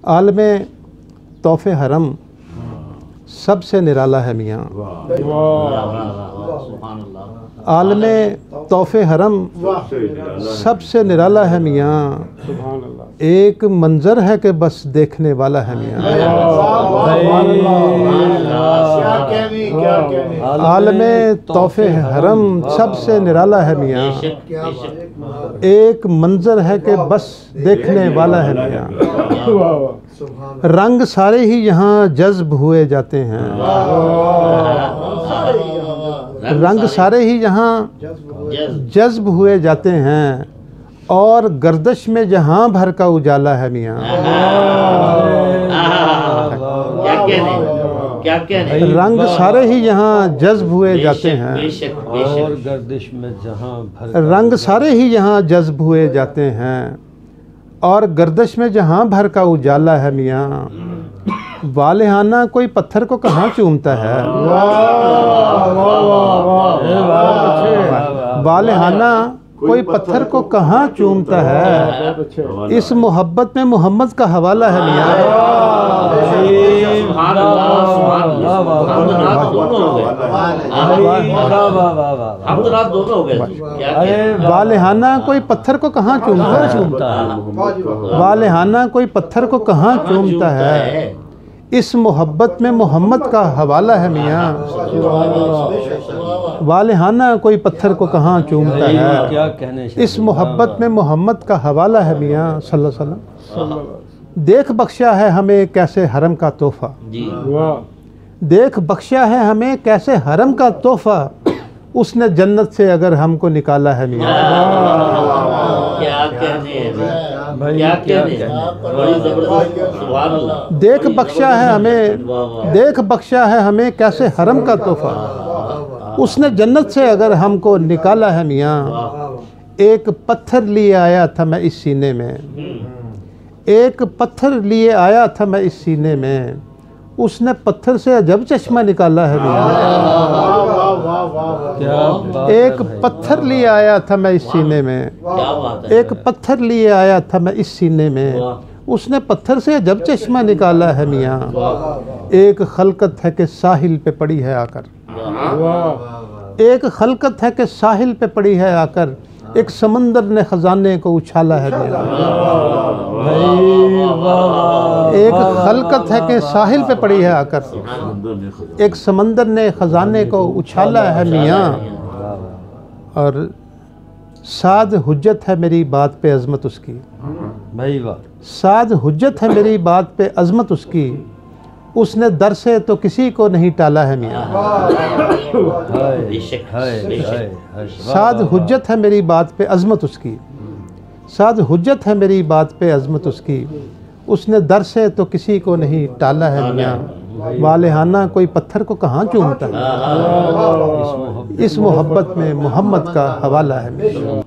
आलमे तोहफ़े हरम सबसे निराला है मियाँ। आलमे तोहफ़े हरम सबसे निराला है मियाँ। एक मंज़र है कि बस देखने वाला है मियाँ। आलमे तोहफ़े हरम सबसे निराला है मियाँ। एक मंज़र है कि बस देखने वाला है मियाँ। रंग सारे ही यहाँ जज्ब हुए जाते हैं। रंग सारे ही यहाँ जज्ब हुए जाते हैं और गर्दश में जहाँ भर का उजाला है मियाँ। रंग सारे ही यहाँ जज्ब हुए जाते हैं और गर्दिश में जहाँ भर रंग सारे ही यहाँ जज्ब हुए जाते हैं और गर्दश में जहाँ भर का उजाला है मियाँ। वालेहाना कोई पत्थर को कहाँ चूमता है। वालेहाना कोई पत्थर को कहाँ चूमता है। इस मोहब्बत में मोहम्मद का हवाला है मियाँ। वालेहाना कोई पत्थर को कहाँ चूमता है। वालेहाना कोई पत्थर को कहाँ चूमता है। इस मोहब्बत में मोहम्मद का हवाला है मियाँ। वालेहाना कोई पत्थर को कहाँ चूमता है। क्या कहने इस मोहब्बत में मोहम्मद का हवाला है मियाँ सल्लल्लाहु अलैहि वसल्लम। देख बख्शा है हमें कैसे हरम का तोहफ़ा। देख बख्शा है हमें कैसे हरम का तोहफ़ा। उसने जन्नत से अगर हमको निकाला है मियाँ। क्या कहने हैं भाई, क्या कहने बड़ी जबरदस्त, सुभान अल्लाह। देख बख्शा है हमें, देख बख्शा है हमें कैसे हरम का तोहफ़ा। उसने जन्नत से अगर हमको निकाला है मियाँ। एक पत्थर लिए आया था मैं इस सीने में। एक पत्थर लिए आया था मैं इस सीने में। उसने पत्थर से अजब चश्मा निकाला है मियाँ। एक पत्थर लिए आया था मैं इस सीने में। एक पत्थर लिए आया था मैं इस सीने में। उसने पत्थर से अजब चश्मा निकाला है मियाँ। एक खलकत है कि साहिल पे पड़ी है आकर। एक खलकत है कि साहिल पे पड़ी है आकर। एक समंदर ने खजाने को उछाला है मियाँ। एक खलकत है कि साहिल पे पड़ी है आकर। एक समंदर ने खजाने को उछाला है मियाँ। और साद हुज्जत है मेरी बात पे अज़मत उसकी। भाई वाह। साद हुज्जत है मेरी बात पे अज़मत उसकी। उसने दर से तो किसी को नहीं टाला है मियाँ। साद हुज्जत है मेरी बात पे अज़मत उसकी। साद हुज्जत है मेरी बात पे अज़मत उसकी। उसने दर से तो किसी को नहीं टाला है मियाँ। वालेहाना कोई पत्थर को कहाँ चूमता है। इस मोहब्बत में मोहम्मद का हवाला है मियाँ।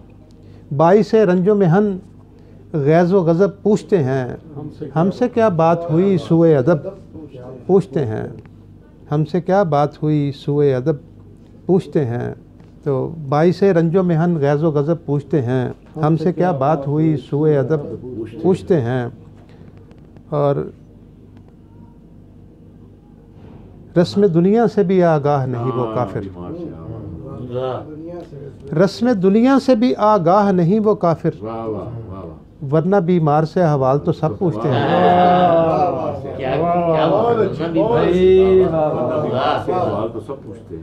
बाईस रंजो मेहन गैज़ व गज़ब पूछते हैं हमसे क्या बात हुई सुए अदब। पूछते हैं हमसे क्या बात हुई सुए अदब। पूछते हैं तो बाईस रंजो मेहन गैज़ व गज़ब पूछते हैं हमसे क्या बात हुई सुए अदब। पूछते हैं और रस्म दुनिया से भी आगाह नहीं वो काफिर। रस्म दुनिया से भी आगाह नहीं वो काफिर। वरना बीमार से हवाल तो सब पूछते हैं।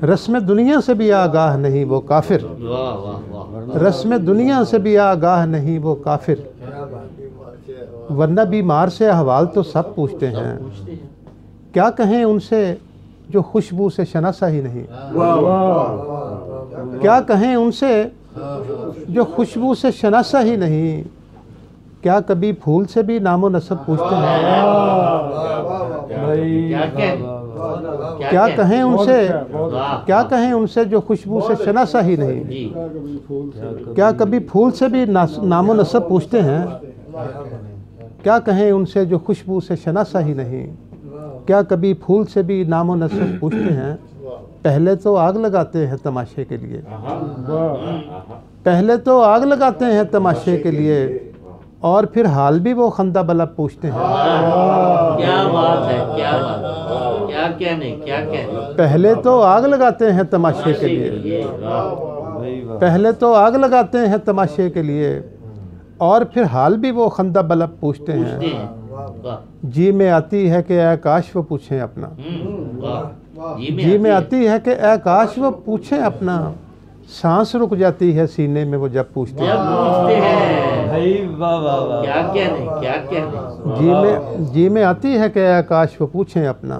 रस्म दुनिया से भी आगाह नहीं वो काफिर। रस्म दुनिया से भी आगाह नहीं वो काफिर। वरना बीमार से हवाल तो सब पूछते हैं। क्या कहें उनसे जो खुशबू से शनासा ही नहीं। क्या कहें उनसे जो खुशबू से शनासा ही नहीं। क्या कभी फूल से भी नामो नसब पूछते हैं। क्या कहें उनसे, क्या कहें उनसे जो खुशबू से शनासा ही नहीं। क्या कभी फूल से भी नामो नसब पूछते हैं। क्या कहें उनसे जो खुशबू से शनासा ही नहीं। क्या कभी फूल से भी नामो नसब पूछते हैं। पहले तो आग लगाते हैं तमाशे के लिए। पहले तो आग लगाते हैं तमाशे के लिए। और फिर हाल भी वो खंदा बलब पूछते हैं। क्या बात है, क्या बात है, क्या कहने, क्या कहने। पहले तो आग लगाते हैं तमाशे के लिए, पहले तो आग लगाते हैं तमाशे के लिए, और फिर हाल भी वो खंदा बलब पूछते हैं। जी में आती है कि आकाश वो पूछें अपना, जी में आती है कि आकाश वो पूछें अपना, सांस रुक जाती है सीने में वो जब पूछते हैं। भाई वाह वाह वाह, क्या कहने, क्या कहने। जी में आती है कि आकाश वो पूछें अपना,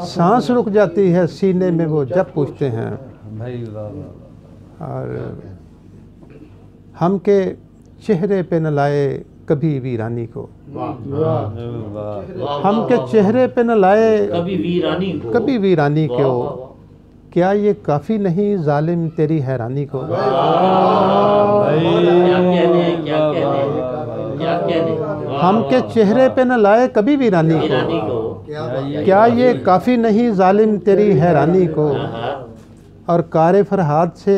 सांस रुक जाती है सीने में वो जब पूछते हैं। भाई वाह वाह। और हम के चेहरे पे न लाए कभी वीरानी को, हम के चेहरे पे न लाए कभी वीरानी को, कभी वीरानी को, क्या ये काफ़ी नहीं जालिम तेरी हैरानी को। क्या कहने, क्या कहने, क्या कहने। हम के चेहरे पे न लाए कभी वीरानी वीरानी को, को, क्या ये काफ़ी नहीं जालिम तेरी हैरानी को। और कारे फरहाद से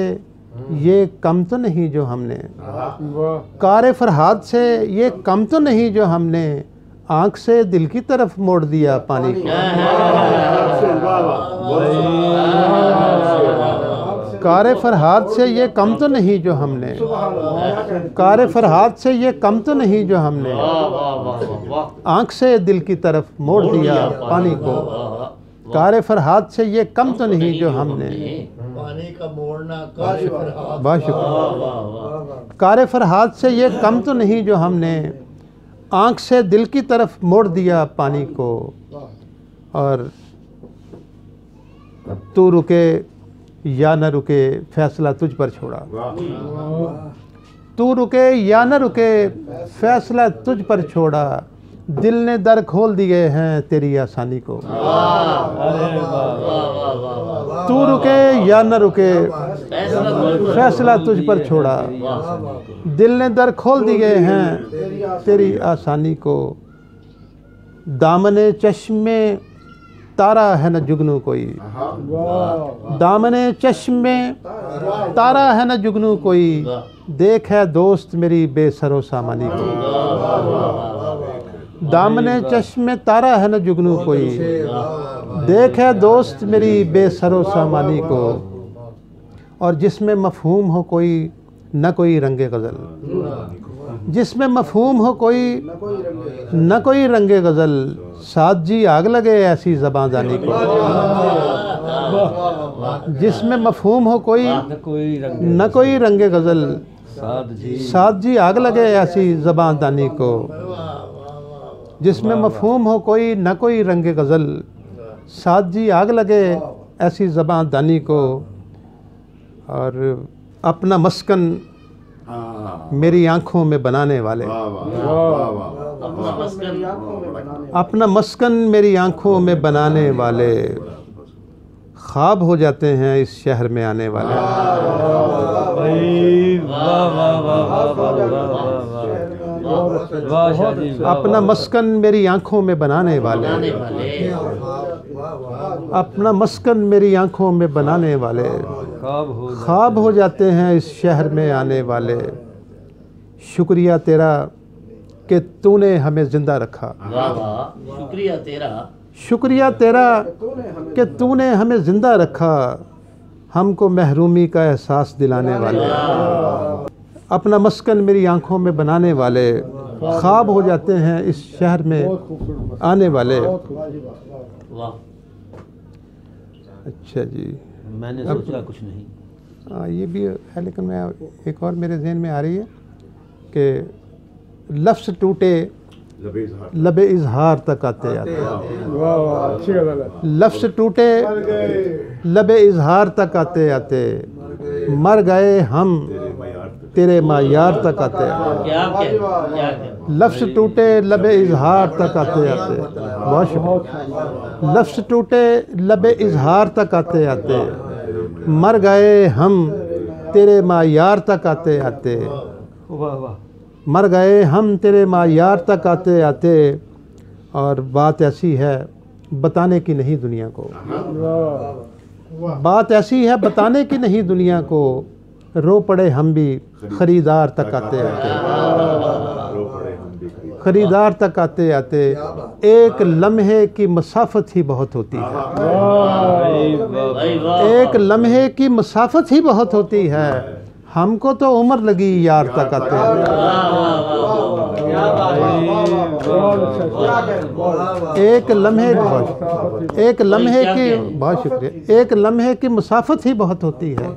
ये कम तो नहीं जो हमने, कारे फरहाद से ये कम तो नहीं जो हमने, आँख से दिल की तरफ मोड़ दिया पानी को। कारे फरहाद से ये कम तो नहीं जो हमने, कारे फरहाद से ये कम तो नहीं जो हमने, आँख से दिल की तरफ मोड़ दिया पानी को। कारे फरहाद से ये कम तो नहीं जो हमने, पानी का मोड़ना कारे फरहाद। बहुत शुक्रिया। कारे फरहाद से ये कम तो नहीं जो हमने, आँख से दिल की तरफ मोड़ दिया पानी को। और तू रुके या न रुके फैसला तुझ पर छोड़ा, तू रुके या न रुके फैसला तुझ पर छोड़ा, दिल ने दर खोल दिए हैं तेरी आसानी को। तू रुके या न रुके फैसला तुझ पर छोड़ा, दिल ने दर खोल दिए हैं तेरी आसानी को। दामने चश्मे तारा है न जुगनू कोई, दामने चश्मे तारा है न जुगनू कोई, देख है दोस्त मेरी बेसरो सामानी को। दामने चश्मे तारा है न जुगनू कोई, देख है दोस्त मेरी बेसरो सामानी को। और जिसमें मफहूम हो कोई न कोई रंगे गज़ल, जिसमें मफहूम हो कोई न कोई रंगे गज़ल, साथ जी आग लगे ऐसी ज़बां दानी को। जिसमें मफहूम हो कोई न कोई रंगे गज़ल, साथ जी आग लगे ऐसी ज़बां दानी को। जिसमें मफहूम हो कोई न कोई रंगे गज़ल, साथ जी आग लगे ऐसी ज़बां दानी को। और अपना मस्कन मेरी आँखों में बनाने वाले, अपना मस्कन मेरी आँखों में बनाने वाले, ख्वाब हो जाते हैं इस शहर में आने वाले। अपना मस्कन मेरी आँखों में बनाने वाले, अपना मस्कन मेरी आँखों में बनाने वाले, ख्वाब हो जाते हैं इस शहर में आने वाले। शुक्रिया तेरा कि तूने हमें ज़िंदा रखा, शुक्रिया तेरा, शुक्रिया तेरा कि तूने हमें ज़िंदा रखा, हमको महरूमी का एहसास दिलाने वाले। अपना मस्कन मेरी आँखों में बनाने वाले, ख्वाब हो जाते हैं इस शहर में आने वाले। अच्छा जी, मैंने सोचा कुछ नहीं। ये भी है, लेकिन मैं एक और मेरे जहन में आ रही है कि लफ्ज़ टूटे लबे इजहार तक आते आते, लफ्ज़ टूटे लबे इजहार तक आते आते, मर गए हम तेरे मायार तक आते आते। लफ्ज़ टूटे लबे इजहार तक आते आते, बहुत शुक्रिया। लफ्ज़ टूटे लबे इजहार तक आते आते, मर गए हम तेरे मायार तक आते आते। वाह वाह, मर गए हम तेरे मायार तक आते आते। और बात ऐसी है बताने की नहीं दुनिया को, बात ऐसी है बताने की नहीं दुनिया को, रो पड़े हम भी खरीदार तक आते आते। खरीदार तक आते आते एक लम्हे की मसाफत ही बहुत होती है। भाई वाह भाई वाह एक लम्हे की मसाफत ही बहुत होती है, हमको तो उम्र लगी यार तक आते एक लम्हे की बहुत शुक्रिया, एक लम्हे की मुसाफत ही बहुत होती है,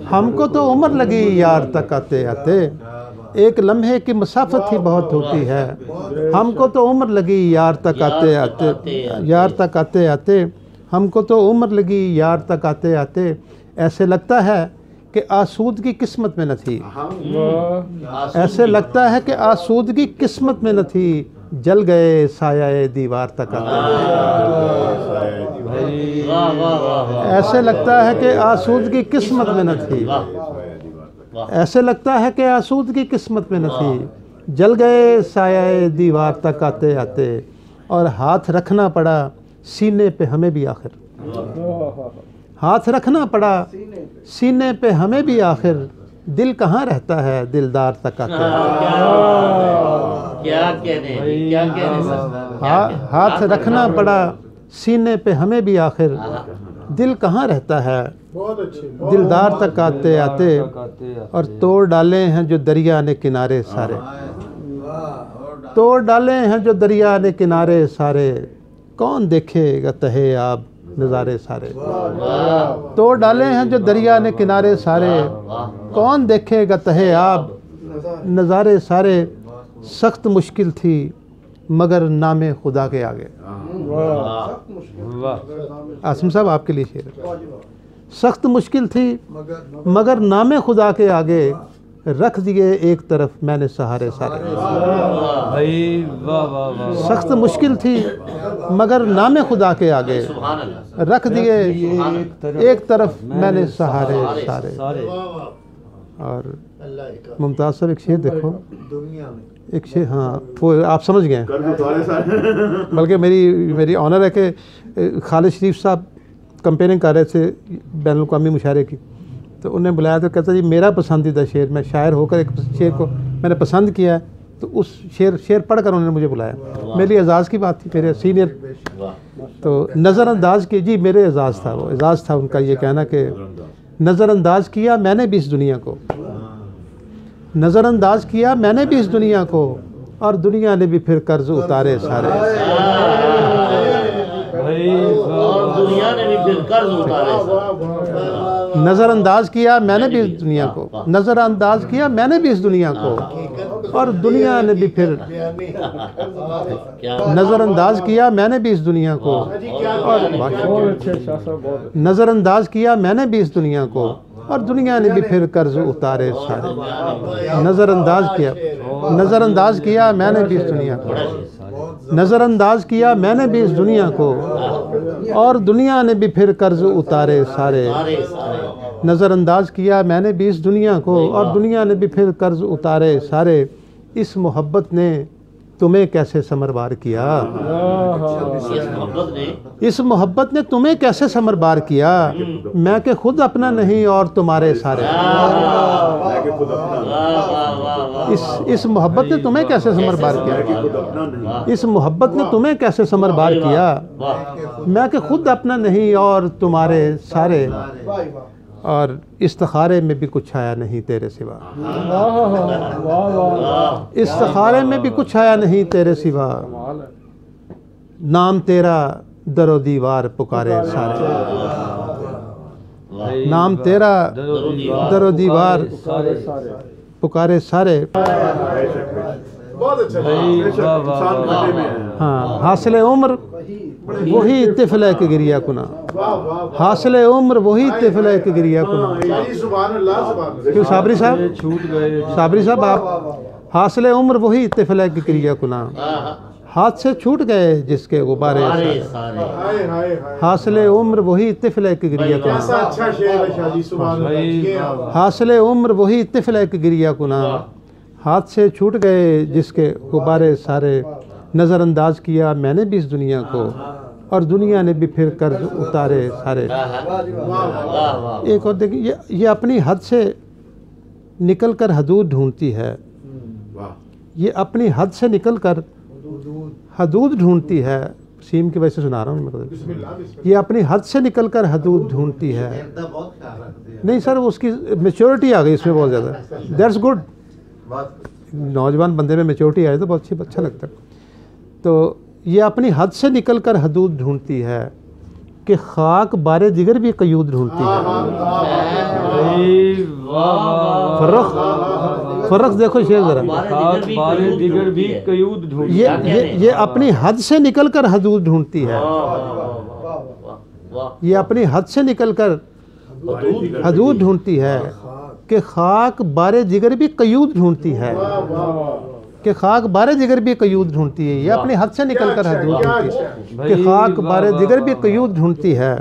हमको तो उम्र लगी यार तक आते आते। एक लम्हे की मुसाफत ही बहुत होती है, हमको तो उम्र लगी यार तक आते आते, यार तक आते आते, हमको तो उम्र लगी यार तक आते आते। ऐसे लगता है कि आसूदगी किस्मत में न थी, ऐसे लगता है कि आसूदगी किस्मत में न थी, जल गए साया दीवार तक आते। वाह वाह वाह ऐसे लगता है कि आसूदगी किस्मत में न थी, ऐसे लगता है कि आसूदगी किस्मत में न थी, जल गए साया दीवार तक आते आते। और हाथ रखना पड़ा सीने पे हमें भी आखिर, हाथ रखना पड़ा सीने पे हमें भी आखिर, दिल कहाँ रहता है दिलदार तक आते। क्या कहने क्या कहने सर हाथ रखना पड़ा सीने पे हमें भी आखिर, दिल कहाँ रहता है दिलदार तक आते आते। और तोड़ डाले हैं जो दरिया ने किनारे सारे, तोड़ डाले हैं जो दरिया ने किनारे सारे, कौन देखेगा तहे आप नज़ारे सारे। तोड़ डाले हैं जो दरिया ने किनारे सारे, कौन देखेगा तहे आप नज़ारे सारे। सख्त मुश्किल थी मगर नामे खुदा के आगे। आसिम साहब आपके लिए शेर है। सख्त मुश्किल थी मगर नामे खुदा के आगे, रख दिए एक तरफ मैंने सहारे सारे। भाई वाह वाह वाह। सख्त मुश्किल थी मगर नामे खुदा के आगे, रख दिए एक तरफ मैंने सहारे सारे। और मुमताज़ साहब एक शेर देखो, एक शेर, हाँ वो आप समझ गए, बल्कि मेरी ऑनर है कि खालिद शरीफ साहब कंपेयरिंग कर रहे थे बैनुल-अक़वामी मुशायरे की, तो उन्हें बुलाया तो कहता जी मेरा पसंदीदा शेर, मैं शायर होकर एक शेर को मैंने पसंद किया है, तो उस शेर पढ़कर उन्होंने मुझे बुलाया। मेरे लिए एजाज़ की बात थी, मेरे सीनियर, तो नज़रअंदाज की, जी मेरे एजाज़ था, वो एजाज़ था उनका ये कहना कि नज़रअंदाज किया मैंने भी इस दुनिया को, नज़रअंदाज किया मैंने भी इस दुनिया को, और दुनिया ने भी फिर कर्ज उतारे सारे। और दुनिया ने भी फिर कर्ज उतारे। नज़रअंदाज किया मैंने भी इस दुनिया को, नज़रअंदाज किया मैंने भी इस दुनिया को, और दुनिया ने भी फिर नज़रअंदाज किया मैंने भी इस दुनिया को, और नज़रअंदाज किया मैंने भी इस दुनिया को, और दुनिया ने भी फिर कर्ज उतारे सारे। नज़रअंदाज किया मैंने भी इस दुनिया को, नज़रअंदाज किया मैंने भी इस दुनिया को, और दुनिया ने भी फिर कर्ज उतारे सारे। नज़रअंदाज किया मैंने भी इस दुनिया को, और दुनिया ने भी फिर कर्ज उतारे सारे। इस मोहब्बत ने तुम्हें कैसे समरबार किया, इस मोहब्बत ने तुम्हें कैसे समरबार किया, मैं के खुद अपना नहीं और तुम्हारे सारे। इस मोहब्बत ने तुम्हें कैसे समरबार किया, इस मोहब्बत ने तुम्हें कैसे समरबार किया, मैं के खुद अपना नहीं और तुम्हारे सारे। और इस्तिखारे में भी कुछ आया नहीं तेरे सिवा, इस्तिखारे में भी कुछ आया नहीं तेरे सिवा, नाम तेरा दरो दीवार पुकारे सारे। नाम तेरा दरो दीवार पुकारे सारे। हाँ हासिल उम्र वही तिफल के गिरिया कुना, हासिल उम्र वही तिफल के गिरिया कुना। क्यों साबरी साहब, छूट गए साबरी साहब आप, हासिल उम्र वही तिफल के गिरिया कुना, हाथ से छूट गए जिसके गुब्बारे सारे। हासिल उम्र वही तिफल के गिरिया कुना, हासिल उम्र वही तिफल के गिरिया कुना, हाथ से छूट गए जिसके गुब्बारे सारे। नज़रअंदाज किया मैंने भी इस दुनिया को, और दुनिया ने भी फिर कर्ज उतारे सारे। एक और देखिए, ये अपनी हद से निकल कर हदूद ढूंढती है, ये अपनी हद से निकल कर हदूद ढूंढती है। सीम की वजह से सुना रहा हूँ मैं। ये अपनी हद से निकल कर हदूद ढूंढती है। नहीं सर, उसकी मेच्योरिटी आ गई इसमें बहुत ज़्यादा। That's good. नौजवान बंदे में मेच्योरिटी आए तो बहुत अच्छा लगता है। तो ये अपनी हद से निकल कर हदूद ढूंढती है कि खाक बारे जिगर भी कयूद ढूंढती है। फर्क देखो शेर जरा। बारे दिगर भी कयूद ढूंढती है। ये अपनी हद से निकल कर हदूद ढूंढती है। ये अपनी हद से निकल कर हदूद ढूंढती है कि खाक बारे जिगर भी कयूद ढूंढती है। कि खाक बारे जिगर भी कयूद ढूंढती है। ये अपनी हद से निकल कर हदूद ढूंढती है कि खाक बारे जिगर भी कयूद ढूंढती है।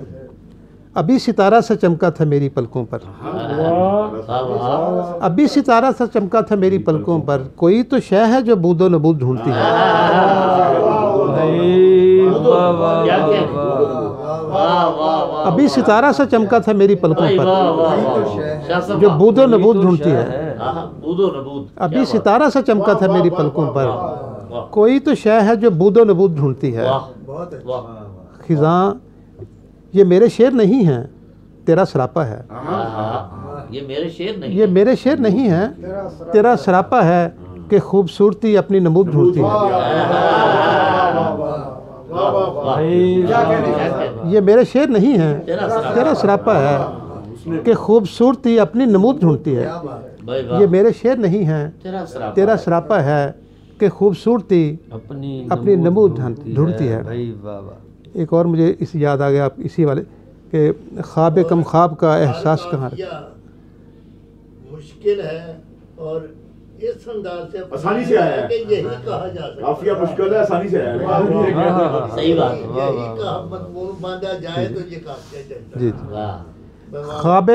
अभी सितारा सा चमका था मेरी पलकों पर। अभी सितारा सा चमका था मेरी पलकों पर। कोई तो शय है जो बूदो नबूद ढूंढती है। अभी सितारा सा चमका था मेरी पलकों पर जो बूदो नबूद ढूंढती है। अभी सितारा सा चमका था मेरी पलकों पर। कोई तो शय है जो बूदो नबूद ढूंढती है। खिज़ां ये मेरे शेर नहीं हैं, तेरा सरापा है। ये मेरे शेर नहीं, ये मेरे शेर नहीं है, तेरा सरापा है कि खूबसूरती अपनी नमूद ढूंढती है। ये मेरे शेर नहीं है, तेरा सरापा है कि खूबसूरती अपनी नमूद ढूंढती है। ये मेरे शेर नहीं है, तेरा सरापा है कि खूबसूरती अपनी नमूद ढूंढती है। एक और मुझे इस याद आ गया आप इसी वाले कि ख्वाब कम ख्वाब का एहसास कहाँ मुश्किल है और इस अंदाज से आसानी से आया है कि यही कहा जा सकता है। काफिया मुश्किल है, आसानी से आया है। सही बात। यही कहा मजमून बांधा जाए तो ये काफिया चलता है। जी। ख्वाब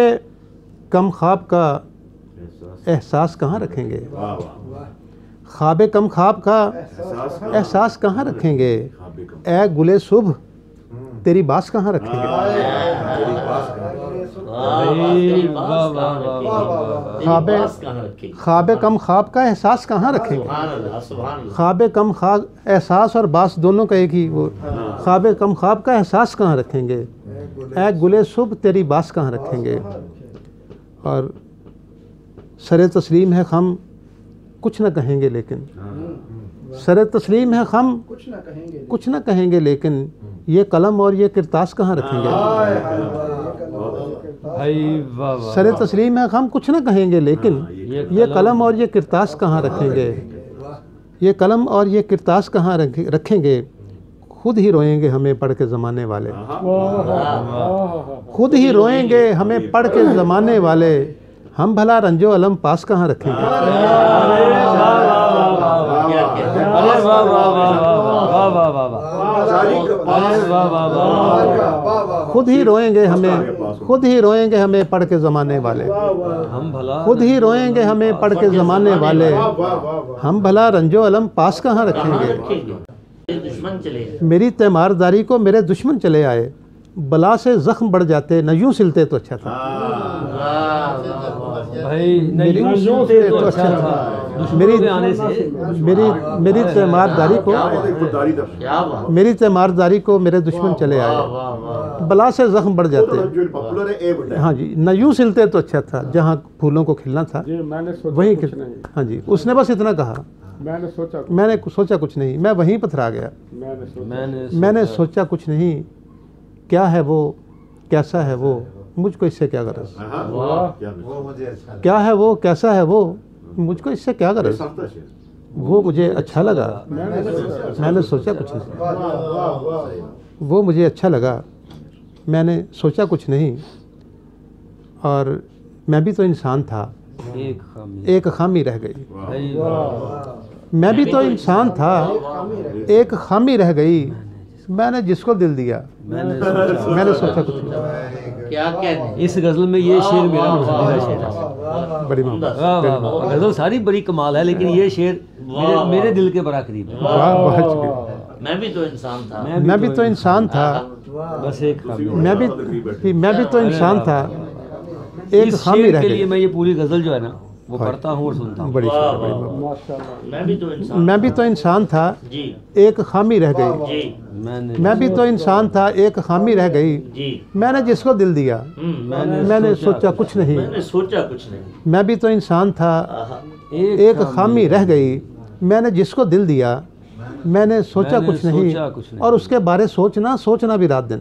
कम ख्वाब का एहसास कहाँ रखेंगे। ख्वाब कम ख्वाब का एहसास कहाँ रखेंगे। ए गुले सुबह तेरी बास कहाँ रखेंगे। ख्वाब कम ख्वाब का एहसास कहाँ रखेंगे। ख्वाब कम ख्वाब एहसास और बास दोनों का एक ही वो। ख्वाब कम ख्वाब का एहसास कहाँ रखेंगे। ए गुले सुबह तेरी बास कहाँ रखेंगे। और सरे तस्लीम है खम कुछ न कहेंगे लेकिन। सरे तस्लीम है खम कुछ न कहेंगे लेकिन। ये कलम और ये किरतास कहाँ रखेंगे। सरे तस्लीम है खम कुछ न कहेंगे लेकिन। ये कलम और ये किरतास कहाँ रखेंगे। ये कलम और ये किरतास कहाँ रखेंगे। खुद ही रोएंगे हमें पढ़ के ज़माने वाले। खुद ही रोएंगे हमें पढ़ के ज़माने वाले। हम भला रंजो अलम पास कहाँ रखेंगे। खुद ही रोएंगे हमें पढ़ के ज़माने वाले। खुद ही रोएंगे हमें पढ़ के ज़माने वाले। हम भला रंजो अलम पास कहाँ रखेंगे। मेरी तीमारदारी को मेरे दुश्मन चले आए। बला से जख्म बढ़ जाते न यूँ सिलते तो अच्छा था। भाई नहीं सिलते तो अच्छा था। मेरी तीमारदारी को मेरे दुश्मन चले आए। बला से जख्म बढ़ जाते। हाँ जी, न यूँ सिलते तो अच्छा था। जहाँ फूलों को खिलना था वहीं। हाँ जी, उसने बस इतना कहा। मैंने सोचा कुछ नहीं, मैं वहीं पथरा गया। मैंने सोचा कुछ नहीं। क्या है वो, कैसा है वो, मुझको इससे क्या गरज। क्या है वो, कैसा है वो, मुझको इससे क्या गरज। वो मुझे अच्छा लगा, मैंने सोचा कुछ नहीं। वो मुझे अच्छा लगा, मैंने सोचा कुछ नहीं। और मैं भी तो इंसान था, एक खामी रह गई। मैं भी तो इंसान था, एक खामी रह गई। मैंने जिसको दिल दिया मैंने सोचा कुछ नहीं। क्या कहते इस गज़ल में ये शेर मेरा पसंदीदा शेर है। बड़ी गज़ल सारी बड़ी कमाल है लेकिन ये शेर मेरे दिल के बड़ा करीब है। मैं भी तो इंसान था। मैं भी तो इंसान था, बस एक मैं भी तो इंसान था, एक इस खामी शेर रह के लिए गई। मैं ये पूरी गज़ल जो है ना वो पढ़ता हूँ और सुनता हूँ। बड़ी वाह, शुक्र, बड़ी वाह। मोहब्बत। मैं भी तो इंसान मैं भी तो इंसान था, जी एक खामी रह गई। जी मैं भी तो इंसान था, एक खामी रह गई। जी मैंने जिसको दिल दिया, मैंने सोचा कुछ नहीं। मैंने सोचा कुछ नहीं। मैं भी तो इंसान था, आहा, एक खामी रह गई। मैंने जिसको दिल दिया, मैंने सोचा कुछ नहीं। और उसके बारे सोचना भी रात दिन।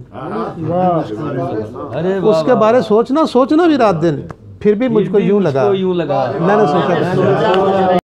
अरे वाह, उसके बारे सोचना भी रात दिन। फिर भी मुझको यूं लगा, यूं लगा मैंने सोचा मैंने सोचा